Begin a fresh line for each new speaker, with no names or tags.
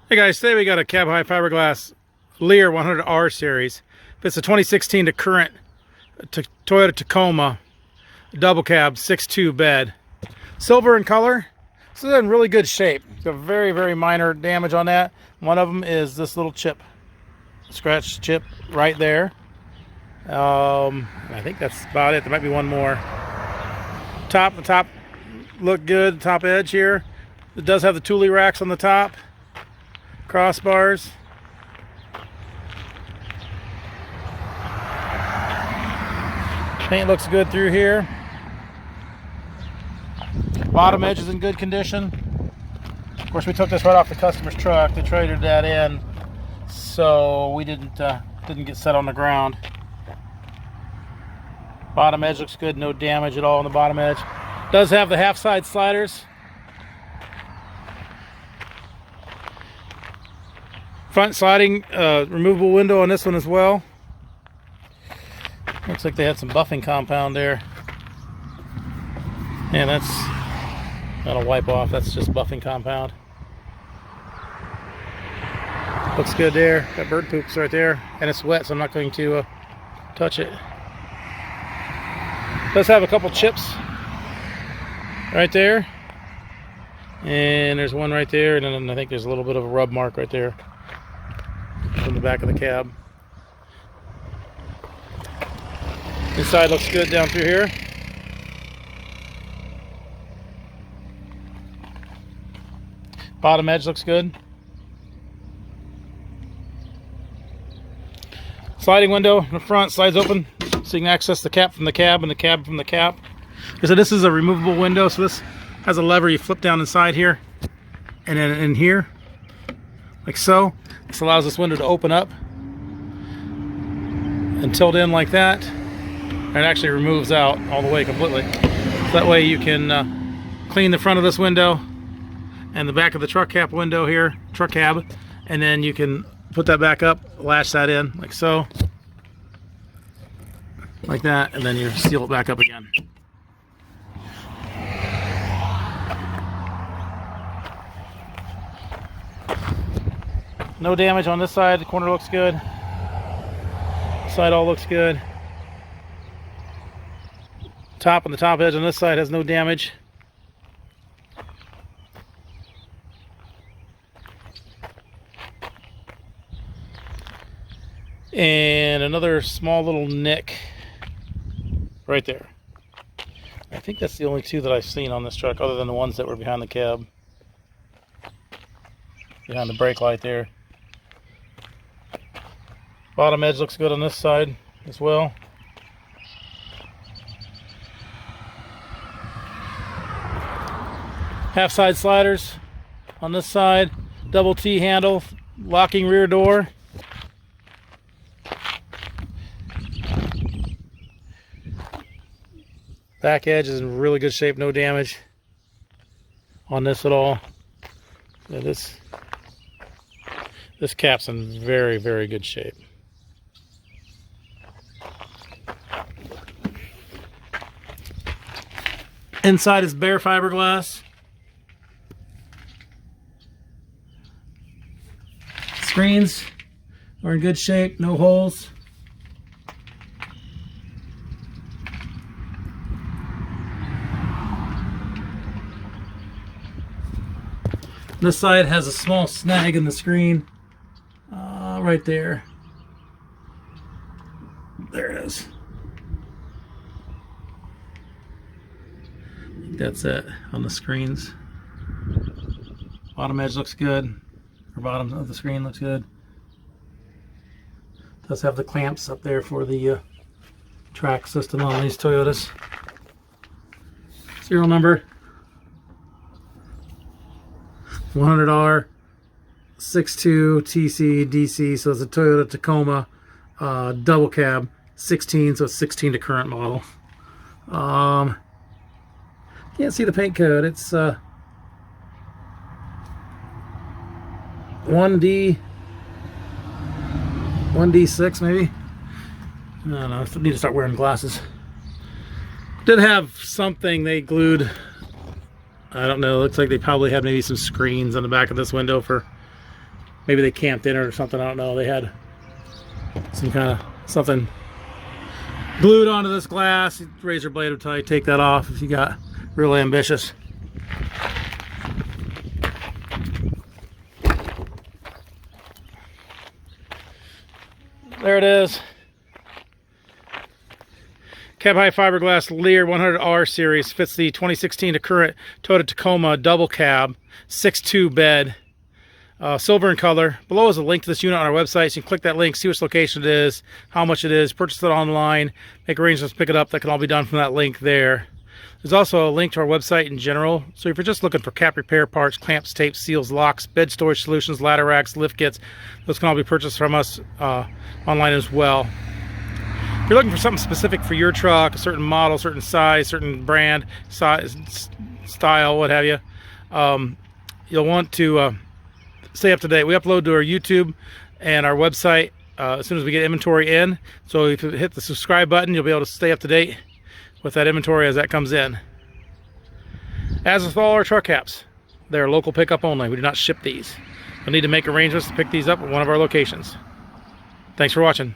Hey guys, today we got a cab high fiberglass Leer 100R series. It's a 2016 to current Toyota Tacoma Double Cab 6'2" bed. Silver in color. This is in really good shape. It's got very, very minor damage on that. One of them is this little chip, scratch chip right there. I think that's about it. There might be one more. The top look good. Top edge here. It does have the Thule racks on the top. Crossbars. Paint looks good through here. Bottom edge is in good condition. Of course, we took this right off the customer's truck. They traded that in, so we didn't get set on the ground. Bottom edge looks good. No damage at all on the bottom edge. Does have the half side sliders. Front sliding removable window on this one as well. Looks like they had some buffing compound there. And that'll wipe off. That's just buffing compound. Looks good there. Got bird poops right there. And it's wet, so I'm not going to touch it. Does have a couple chips right there. And there's one right there. And then I think there's a little bit of a rub mark right there from the back of the cab. Inside looks good down through here. Bottom edge looks good. Sliding window in the front slides open so you can access the cap from the cab and the cab from the cap. So this is a removable window, so this has a lever you flip down inside here and then in here like so. This allows this window to open up and tilt in like that, and it actually removes out all the way completely. So that way you can clean the front of this window and the back of the truck cap window here, truck cab, and then you can put that back up, latch that in like so, like that, and then you seal it back up again. No damage on this side. The corner looks good. This side all looks good. Top and the top edge on this side has no damage. And another small little nick right there. I think that's the only two that I've seen on this truck, other than the ones that were behind the cab. Behind the brake light there. Bottom edge looks good on this side as well. Half side sliders on this side. Double T handle, locking rear door. Back edge is in really good shape, no damage on this at all. Yeah, this cap's in very, very good shape. Inside is bare fiberglass. Screens are in good shape, no holes. This side has a small snag in the screen right there. There it is. I think that's it on the screens. Bottom edge looks good. Or bottom of the screen looks good. Does have the clamps up there for the track system on these Toyotas. Serial number 100R 6'2" TC DC, so it's a Toyota Tacoma double cab 16, so it's 16 to current model. Can't see the paint code. It's 1D6 maybe. I don't know. I need to start wearing glasses. Did have something they glued. I don't know. It looks like they probably had maybe some screens on the back of this window for maybe they camped in it or something. I don't know. They had some kind of something glued onto this glass. Razor blade will tell you to take that off if you got really ambitious. There it is. Cab High fiberglass Leer 100R series, fits the 2016 to current Toyota Tacoma Double Cab, 6'2" bed, silver in color. Below is a link to this unit on our website, so you can click that link, see which location it is, how much it is, purchase it online, make arrangements to pick it up. That can all be done from that link there. There's also a link to our website in general, so if you're just looking for cap repair parts, clamps, tapes, seals, locks, bed storage solutions, ladder racks, lift kits, those can all be purchased from us online as well. If you're looking for something specific for your truck, a certain model, certain size, certain brand, size, style, what have you, you'll want to stay up to date. We upload to our YouTube and our website as soon as we get inventory in. So if you hit the subscribe button, you'll be able to stay up to date with that inventory as that comes in. As with all our truck caps, they're local pickup only. We do not ship these. You'll need to make arrangements to pick these up at one of our locations. Thanks for watching.